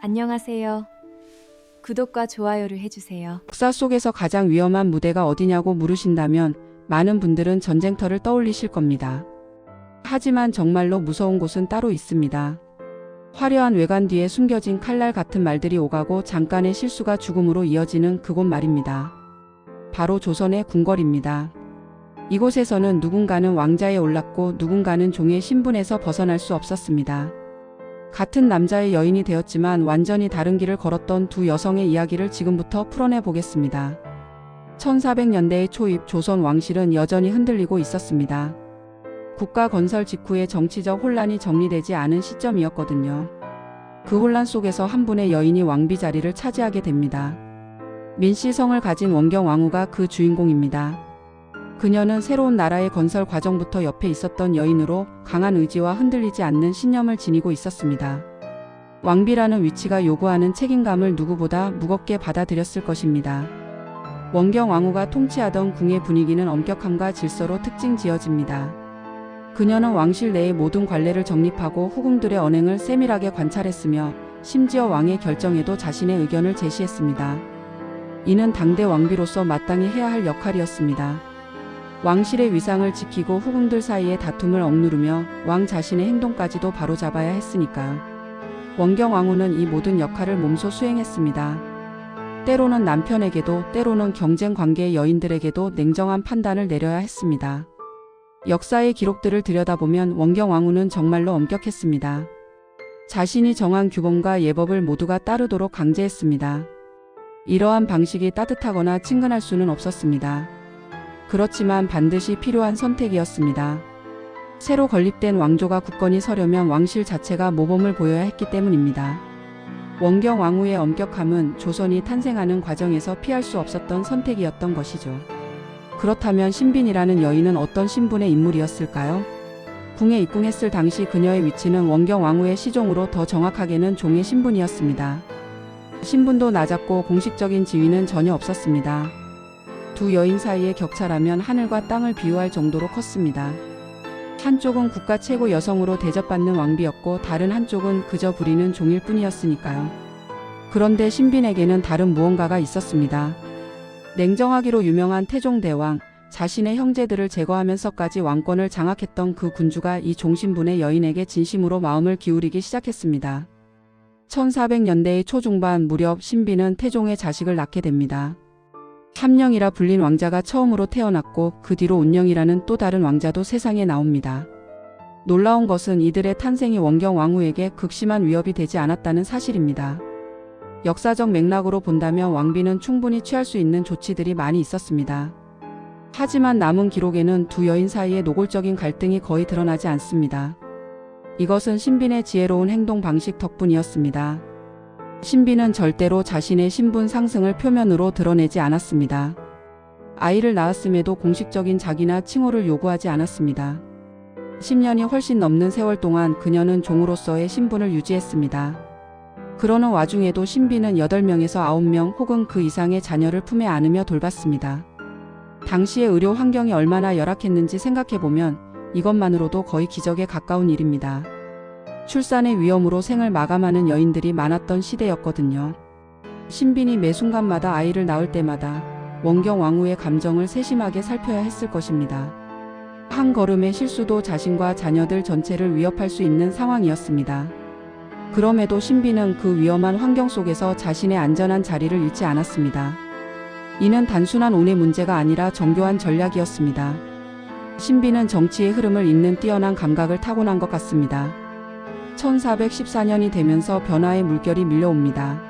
안녕하세요. 구독과 좋아요를 해주세요. 역사 속에서 가장 위험한 무대가 어디냐고 물으신다면 많은 분들은 전쟁터를 떠올리실 겁니다. 하지만 정말로 무서운 곳은 따로 있습니다. 화려한 외관 뒤에 숨겨진 칼날 같은 말들이 오가고 잠깐의 실수가 죽음으로 이어지는 그곳 말입니다. 바로 조선의 궁궐입니다. 이곳에서는 누군가는 왕자에 올랐고 누군가는 종의 신분에서 벗어날 수 없었습니다. 같은 남자의 여인이 되었지만 완전히 다른 길을 걸었던 두 여성의 이야기를 지금부터 풀어내 보겠습니다. 1400년대의 초입 조선 왕실은 여전히 흔들리고 있었습니다. 국가 건설 직후에 정치적 혼란이 정리되지 않은 시점이었거든요. 그 혼란 속에서 한 분의 여인이 왕비 자리를 차지하게 됩니다. 민씨성을 가진 원경왕후가 그 주인공입니다. 그녀는 새로운 나라의 건설 과정부터 옆에 있었던 여인으로 강한 의지와 흔들리지 않는 신념을 지니고 있었습니다. 왕비라는 위치가 요구하는 책임감을 누구보다 무겁게 받아들였을 것입니다. 원경왕후가 통치하던 궁의 분위기는 엄격함과 질서로 특징 지어집니다. 그녀는 왕실 내의 모든 관례를 정립하고 후궁들의 언행을 세밀하게 관찰했으며 심지어 왕의 결정에도 자신의 의견을 제시했습니다. 이는 당대 왕비로서 마땅히 해야 할 역할이었습니다. 왕실의 위상을 지키고 후궁들 사이의 다툼을 억누르며 왕 자신의 행동까지도 바로잡아야 했으니까요. 원경왕후는 이 모든 역할을 몸소 수행했습니다. 때로는 남편에게도 때로는 경쟁 관계의 여인들에게도 냉정한 판단을 내려야 했습니다. 역사의 기록들을 들여다보면 원경왕후는 정말로 엄격했습니다. 자신이 정한 규범과 예법을 모두가 따르도록 강제했습니다. 이러한 방식이 따뜻하거나 친근할 수는 없었습니다. 그렇지만 반드시 필요한 선택이었습니다. 새로 건립된 왕조가 굳건히 서려면 왕실 자체가 모범을 보여야 했기 때문입니다. 원경왕후의 엄격함은 조선이 탄생하는 과정에서 피할 수 없었던 선택이었던 것이죠. 그렇다면 신빈이라는 여인은 어떤 신분의 인물이었을까요? 궁에 입궁했을 당시 그녀의 위치는 원경왕후의 시종으로 더 정확하게는 종의 신분이었습니다. 신분도 낮았고 공식적인 지위는 전혀 없었습니다. 두 여인 사이의 격차라면 하늘과 땅을 비유할 정도로 컸습니다. 한쪽은 국가 최고 여성으로 대접받는 왕비였고 다른 한쪽은 그저 부리는 종일 뿐이었으니까요. 그런데 신빈에게는 다른 무언가가 있었습니다. 냉정하기로 유명한 태종대왕, 자신의 형제들을 제거하면서까지 왕권을 장악했던 그 군주가 이 종신분의 여인에게 진심으로 마음을 기울이기 시작했습니다. 1400년대의 초중반 무렵 신빈은 태종의 자식을 낳게 됩니다. 함령이라 불린 왕자가 처음으로 태어났고 그 뒤로 운령이라는 또 다른 왕자도 세상에 나옵니다. 놀라운 것은 이들의 탄생이 원경왕후에게 극심한 위협이 되지 않았다는 사실입니다. 역사적 맥락으로 본다면 왕비는 충분히 취할 수 있는 조치들이 많이 있었습니다. 하지만 남은 기록에는 두 여인 사이의 노골적인 갈등이 거의 드러나지 않습니다. 이것은 신빈의 지혜로운 행동 방식 덕분이었습니다. 신빈은 절대로 자신의 신분 상승을 표면으로 드러내지 않았습니다. 아이를 낳았음에도 공식적인 자기나 칭호를 요구하지 않았습니다. 10년이 훨씬 넘는 세월 동안 그녀는 종으로서의 신분을 유지했습니다. 그러는 와중에도 신빈은 8명에서 9명 혹은 그 이상의 자녀를 품에 안으며 돌봤습니다. 당시의 의료 환경이 얼마나 열악했는지 생각해보면 이것만으로도 거의 기적에 가까운 일입니다. 출산의 위험으로 생을 마감하는 여인들이 많았던 시대였거든요. 신빈이 매 순간마다 아이를 낳을 때마다 원경왕후의 감정을 세심하게 살펴야 했을 것입니다. 한 걸음의 실수도 자신과 자녀들 전체를 위협할 수 있는 상황이었습니다. 그럼에도 신빈은 그 위험한 환경 속에서 자신의 안전한 자리를 잃지 않았습니다. 이는 단순한 운의 문제가 아니라 정교한 전략이었습니다. 신빈은 정치의 흐름을 읽는 뛰어난 감각을 타고난 것 같습니다. 1414년이 되면서 변화의 물결이 밀려옵니다.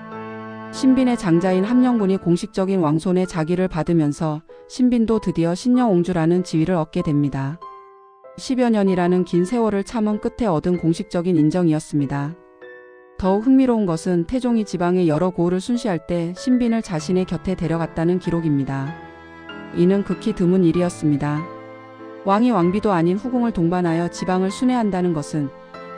신빈의 장자인 함령군이 공식적인 왕손의 자기를 받으면서 신빈도 드디어 신령옹주라는 지위를 얻게 됩니다. 10여 년이라는 긴 세월을 참은 끝에 얻은 공식적인 인정이었습니다. 더욱 흥미로운 것은 태종이 지방의 여러 고을을 순시할 때 신빈을 자신의 곁에 데려갔다는 기록입니다. 이는 극히 드문 일이었습니다. 왕이 왕비도 아닌 후궁을 동반하여 지방을 순회한다는 것은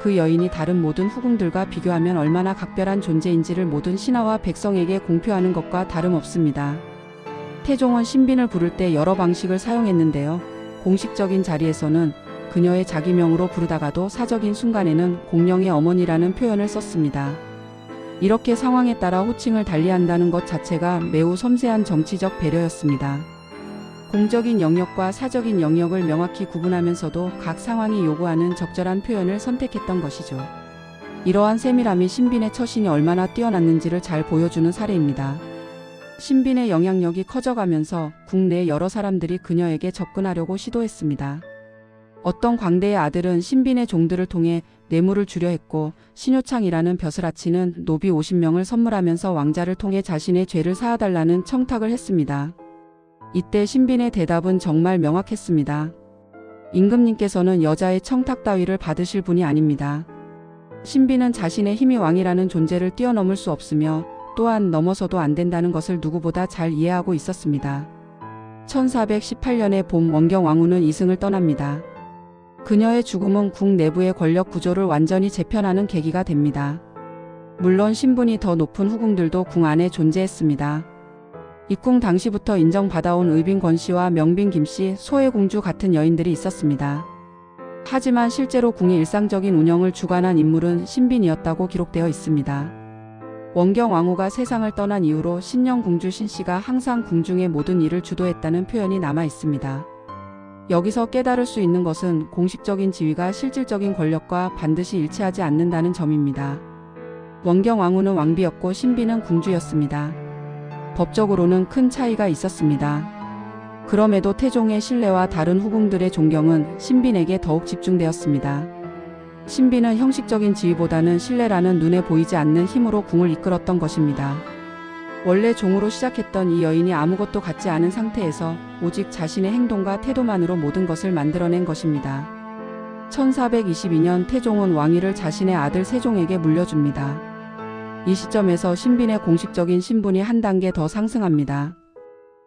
그 여인이 다른 모든 후궁들과 비교하면 얼마나 각별한 존재인지를 모든 신하와 백성에게 공표하는 것과 다름없습니다. 태종은 신빈을 부를 때 여러 방식을 사용했는데요. 공식적인 자리에서는 그녀의 자기명으로 부르다가도 사적인 순간에는 공령의 어머니라는 표현을 썼습니다. 이렇게 상황에 따라 호칭을 달리한다는 것 자체가 매우 섬세한 정치적 배려였습니다. 공적인 영역과 사적인 영역을 명확히 구분하면서도 각 상황이 요구하는 적절한 표현을 선택했던 것이죠. 이러한 세밀함이 신빈의 처신이 얼마나 뛰어났는지를 잘 보여주는 사례입니다. 신빈의 영향력이 커져가면서 국내 여러 사람들이 그녀에게 접근하려고 시도했습니다. 어떤 광대의 아들은 신빈의 종들을 통해 뇌물을 주려 했고, 신효창이라는 벼슬아치는 노비 50명을 선물하면서 왕자를 통해 자신의 죄를 사하달라는 청탁을 했습니다. 이때 신빈의 대답은 정말 명확했습니다. 임금님께서는 여자의 청탁 따위를 받으실 분이 아닙니다. 신빈은 자신의 힘이 왕이라는 존재를 뛰어넘을 수 없으며 또한 넘어서도 안 된다는 것을 누구보다 잘 이해하고 있었습니다. 1418년의 봄 원경 왕후는 이승을 떠납니다. 그녀의 죽음은 국 내부의 권력 구조를 완전히 재편하는 계기가 됩니다. 물론 신분이 더 높은 후궁들도 궁 안에 존재했습니다. 입궁 당시부터 인정받아온 의빈 권씨와 명빈 김씨, 소혜공주 같은 여인들이 있었습니다. 하지만 실제로 궁의 일상적인 운영을 주관한 인물은 신빈이었다고 기록되어 있습니다. 원경 왕후가 세상을 떠난 이후로 신영공주 신씨가 항상 궁중의 모든 일을 주도했다는 표현이 남아 있습니다. 여기서 깨달을 수 있는 것은 공식적인 지위가 실질적인 권력과 반드시 일치하지 않는다는 점입니다. 원경 왕후는 왕비였고 신비는 궁주였습니다. 법적으로는 큰 차이가 있었습니다. 그럼에도 태종의 신뢰와 다른 후궁들의 존경은 신빈에게 더욱 집중되었습니다. 신빈은 형식적인 지위보다는 신뢰라는 눈에 보이지 않는 힘으로 궁을 이끌었던 것입니다. 원래 종으로 시작했던 이 여인이 아무것도 갖지 않은 상태에서 오직 자신의 행동과 태도만으로 모든 것을 만들어낸 것입니다. 1422년 태종은 왕위를 자신의 아들 세종에게 물려줍니다. 이 시점에서 신빈의 공식적인 신분이 한 단계 더 상승합니다.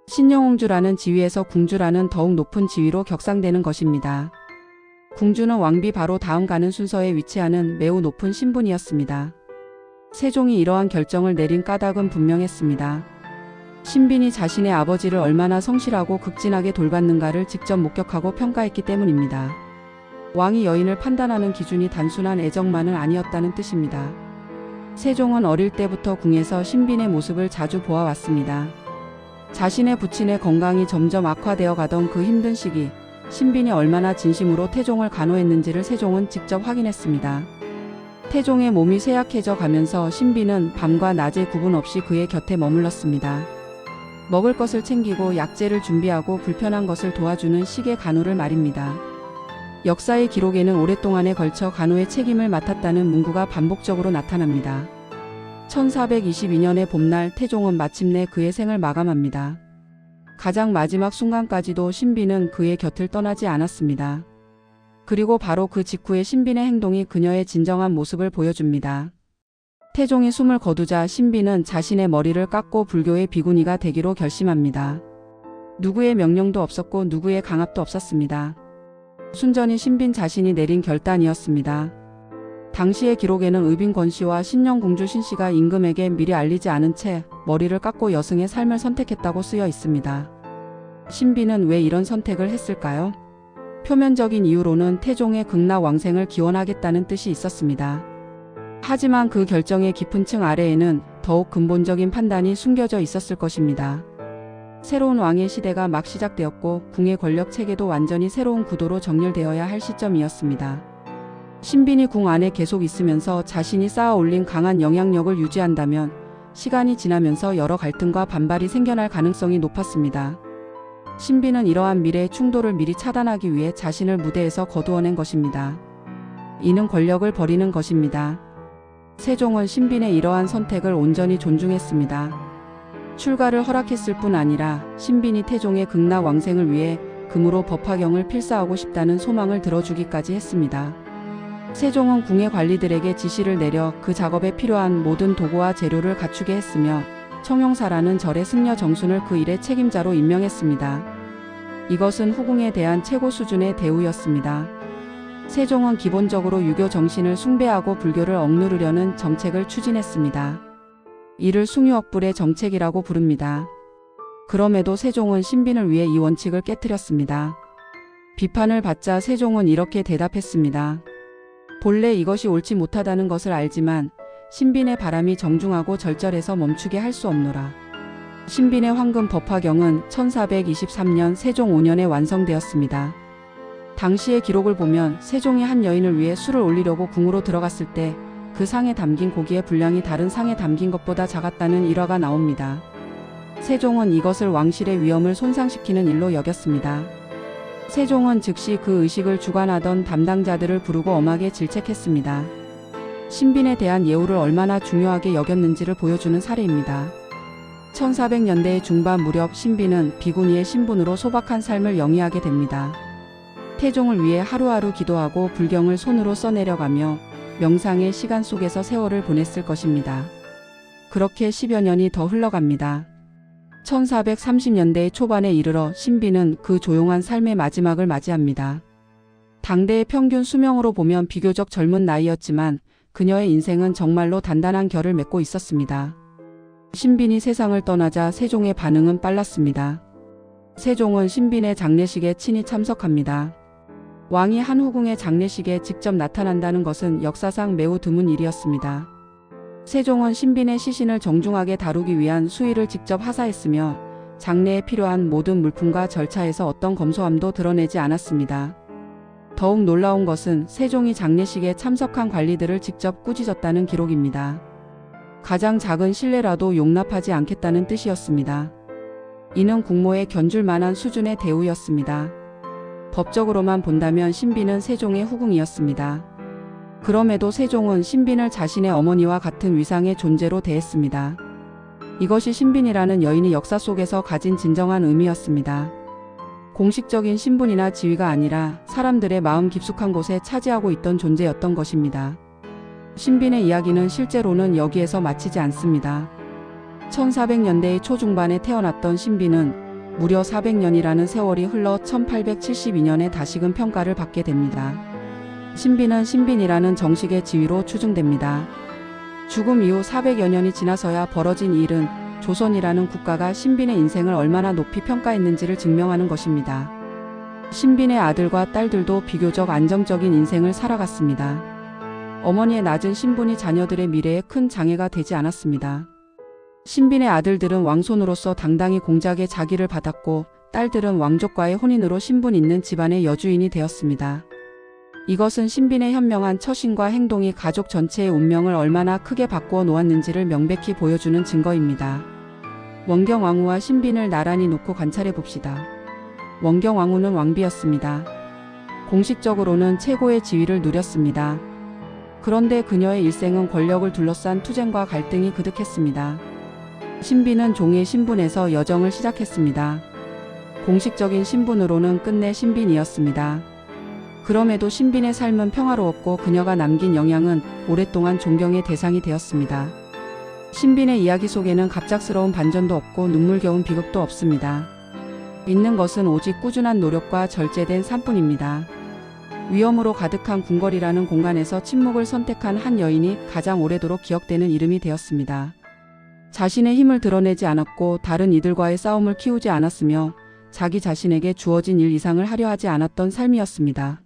신영공주라는 지위에서 궁주라는 더욱 높은 지위로 격상되는 것입니다. 궁주는 왕비 바로 다음 가는 순서에 위치하는 매우 높은 신분이었습니다. 세종이 이러한 결정을 내린 까닭은 분명했습니다. 신빈이 자신의 아버지를 얼마나 성실하고 극진하게 돌봤는가를 직접 목격하고 평가했기 때문입니다. 왕이 여인을 판단하는 기준이 단순한 애정만은 아니었다는 뜻입니다. 세종은 어릴 때부터 궁에서 신빈의 모습을 자주 보아왔습니다. 자신의 부친의 건강이 점점 악화되어 가던 그 힘든 시기, 신빈이 얼마나 진심으로 태종을 간호했는지를 세종은 직접 확인했습니다. 태종의 몸이 쇠약해져 가면서 신빈은 밤과 낮의 구분 없이 그의 곁에 머물렀습니다. 먹을 것을 챙기고 약재를 준비하고 불편한 것을 도와주는 식의 간호를 말입니다. 역사의 기록에는 오랫동안에 걸쳐 간호의 책임을 맡았다는 문구가 반복적으로 나타납니다. 1422년의 봄날 태종은 마침내 그의 생을 마감합니다. 가장 마지막 순간까지도 신빈은 그의 곁을 떠나지 않았습니다. 그리고 바로 그 직후에 신빈의 행동이 그녀의 진정한 모습을 보여줍니다. 태종이 숨을 거두자 신빈은 자신의 머리를 깎고 불교의 비구니가 되기로 결심합니다. 누구의 명령도 없었고 누구의 강압도 없었습니다. 순전히 신빈 자신이 내린 결단이었습니다. 당시의 기록에는 의빈 권씨와 신영공주 신씨가 임금에게 미리 알리지 않은 채 머리를 깎고 여승의 삶을 선택했다고 쓰여 있습니다. 신빈은 왜 이런 선택을 했을까요? 표면적인 이유로는 태종의 극락왕생을 기원하겠다는 뜻이 있었습니다. 하지만 그 결정의 깊은 층 아래에는 더욱 근본적인 판단이 숨겨져 있었을 것입니다. 새로운 왕의 시대가 막 시작되었고 궁의 권력 체계도 완전히 새로운 구도로 정렬되어야 할 시점이었습니다. 신빈이 궁 안에 계속 있으면서 자신이 쌓아 올린 강한 영향력을 유지한다면 시간이 지나면서 여러 갈등과 반발이 생겨날 가능성이 높았습니다. 신빈은 이러한 미래의 충돌을 미리 차단하기 위해 자신을 무대에서 거두어낸 것입니다. 이는 권력을 버리는 것입니다. 세종은 신빈의 이러한 선택을 온전히 존중했습니다. 출가를 허락했을 뿐 아니라 신빈이 태종의 극락왕생을 위해 금으로 법화경을 필사하고 싶다는 소망을 들어주기까지 했습니다. 세종은 궁의 관리들에게 지시를 내려 그 작업에 필요한 모든 도구와 재료를 갖추게 했으며 청용사라는 절의 승려 정순을 그 일의 책임자로 임명했습니다. 이것은 후궁에 대한 최고 수준의 대우였습니다. 세종은 기본적으로 유교 정신을 숭배하고 불교를 억누르려는 정책을 추진했습니다. 이를 숭유억불의 정책이라고 부릅니다. 그럼에도 세종은 신빈을 위해 이 원칙을 깨뜨렸습니다. 비판을 받자 세종은 이렇게 대답했습니다. 본래 이것이 옳지 못하다는 것을 알지만 신빈의 바람이 정중하고 절절해서 멈추게 할 수 없노라. 신빈의 황금 법화경은 1423년 세종 5년에 완성되었습니다. 당시의 기록을 보면 세종이 한 여인을 위해 술을 올리려고 궁으로 들어갔을 때 그 상에 담긴 고기의 분량이 다른 상에 담긴 것보다 작았다는 일화가 나옵니다. 세종은 이것을 왕실의 위엄을 손상시키는 일로 여겼습니다. 세종은 즉시 그 의식을 주관하던 담당자들을 부르고 엄하게 질책했습니다. 신빈에 대한 예우를 얼마나 중요하게 여겼는지를 보여주는 사례입니다. 1400년대 중반 무렵 신빈은 비구니의 신분으로 소박한 삶을 영위하게 됩니다. 태종을 위해 하루하루 기도하고 불경을 손으로 써내려가며 명상의 시간 속에서 세월을 보냈을 것입니다. 그렇게 10여 년이 더 흘러갑니다. 1430년대 초반에 이르러 신빈은 그 조용한 삶의 마지막을 맞이합니다. 당대의 평균 수명으로 보면 비교적 젊은 나이였지만 그녀의 인생은 정말로 단단한 결을 맺고 있었습니다. 신빈이 세상을 떠나자 세종의 반응은 빨랐습니다. 세종은 신빈의 장례식에 친히 참석합니다. 왕이 한 후궁의 장례식에 직접 나타난다는 것은 역사상 매우 드문 일이었습니다. 세종은 신빈의 시신을 정중하게 다루기 위한 수의를 직접 하사했으며 장례에 필요한 모든 물품과 절차에서 어떤 검소함도 드러내지 않았습니다. 더욱 놀라운 것은 세종이 장례식에 참석한 관리들을 직접 꾸짖었다는 기록입니다. 가장 작은 실례라도 용납하지 않겠다는 뜻이었습니다. 이는 국모에 견줄 만한 수준의 대우였습니다. 법적으로만 본다면 신빈은 세종의 후궁이었습니다. 그럼에도 세종은 신빈을 자신의 어머니와 같은 위상의 존재로 대했습니다. 이것이 신빈이라는 여인이 역사 속에서 가진 진정한 의미였습니다. 공식적인 신분이나 지위가 아니라 사람들의 마음 깊숙한 곳에 차지하고 있던 존재였던 것입니다. 신빈의 이야기는 실제로는 여기에서 마치지 않습니다. 1400년대의 초중반에 태어났던 신빈은 무려 400년이라는 세월이 흘러 1872년에 다시금 평가를 받게 됩니다. 신빈은 신빈이라는 정식의 지위로 추증됩니다. 죽음 이후 400여 년이 지나서야 벌어진 이 일은 조선이라는 국가가 신빈의 인생을 얼마나 높이 평가했는지를 증명하는 것입니다. 신빈의 아들과 딸들도 비교적 안정적인 인생을 살아갔습니다. 어머니의 낮은 신분이 자녀들의 미래에 큰 장애가 되지 않았습니다. 신빈의 아들들은 왕손으로서 당당히 공작의 자기를 받았고 딸들은 왕족과의 혼인으로 신분 있는 집안의 여주인이 되었습니다. 이것은 신빈의 현명한 처신과 행동이 가족 전체의 운명을 얼마나 크게 바꾸어 놓았는지를 명백히 보여주는 증거입니다. 원경왕후와 신빈을 나란히 놓고 관찰해 봅시다. 원경왕후는 왕비였습니다. 공식적으로는 최고의 지위를 누렸습니다. 그런데 그녀의 일생은 권력을 둘러싼 투쟁과 갈등이 그득했습니다. 신빈은 종의 신분에서 여정을 시작했습니다. 공식적인 신분으로는 끝내 신빈이었습니다. 그럼에도 신빈의 삶은 평화로웠고 그녀가 남긴 영향은 오랫동안 존경의 대상이 되었습니다. 신빈의 이야기 속에는 갑작스러운 반전도 없고 눈물겨운 비극도 없습니다. 있는 것은 오직 꾸준한 노력과 절제된 삶뿐입니다. 위험으로 가득한 궁궐이라는 공간에서 침묵을 선택한 한 여인이 가장 오래도록 기억되는 이름이 되었습니다. 자신의 힘을 드러내지 않았고 다른 이들과의 싸움을 키우지 않았으며 자기 자신에게 주어진 일 이상을 하려 하지 않았던 삶이었습니다.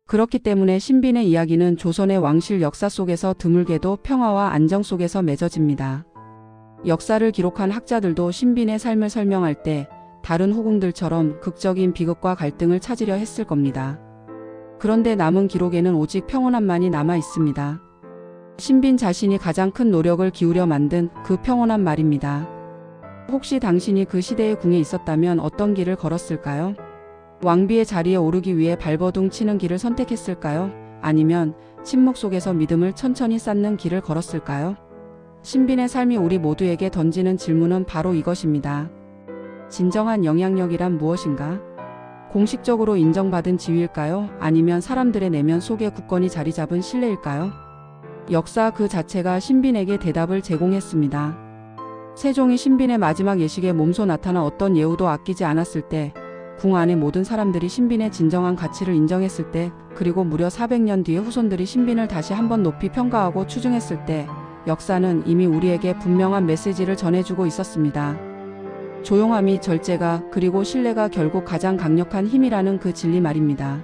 그렇기 때문에 신빈의 이야기는 조선의 왕실 역사 속에서 드물게도 평화와 안정 속에서 맺어집니다. 역사를 기록한 학자들도 신빈의 삶을 설명할 때 다른 후궁들처럼 극적인 비극과 갈등을 찾으려 했을 겁니다. 그런데 남은 기록에는 오직 평온함만이 남아 있습니다. 신빈 자신이 가장 큰 노력을 기울여 만든 그 평온한 말입니다. 혹시 당신이 그 시대의 궁에 있었다면 어떤 길을 걸었을까요? 왕비의 자리에 오르기 위해 발버둥 치는 길을 선택했을까요? 아니면 침묵 속에서 믿음을 천천히 쌓는 길을 걸었을까요? 신빈의 삶이 우리 모두에게 던지는 질문은 바로 이것입니다. 진정한 영향력이란 무엇인가? 공식적으로 인정받은 지위일까요? 아니면 사람들의 내면 속에 굳건히 자리 잡은 신뢰일까요? 역사 그 자체가 신빈에게 대답을 제공했습니다. 세종이 신빈의 마지막 예식에 몸소 나타나 어떤 예우도 아끼지 않았을 때, 궁 안의 모든 사람들이 신빈의 진정한 가치를 인정했을 때, 그리고 무려 400년 뒤에 후손들이 신빈을 다시 한번 높이 평가하고 추증했을 때, 역사는 이미 우리에게 분명한 메시지를 전해주고 있었습니다. 조용함이 절제가 그리고 신뢰가 결국 가장 강력한 힘이라는 그 진리 말입니다.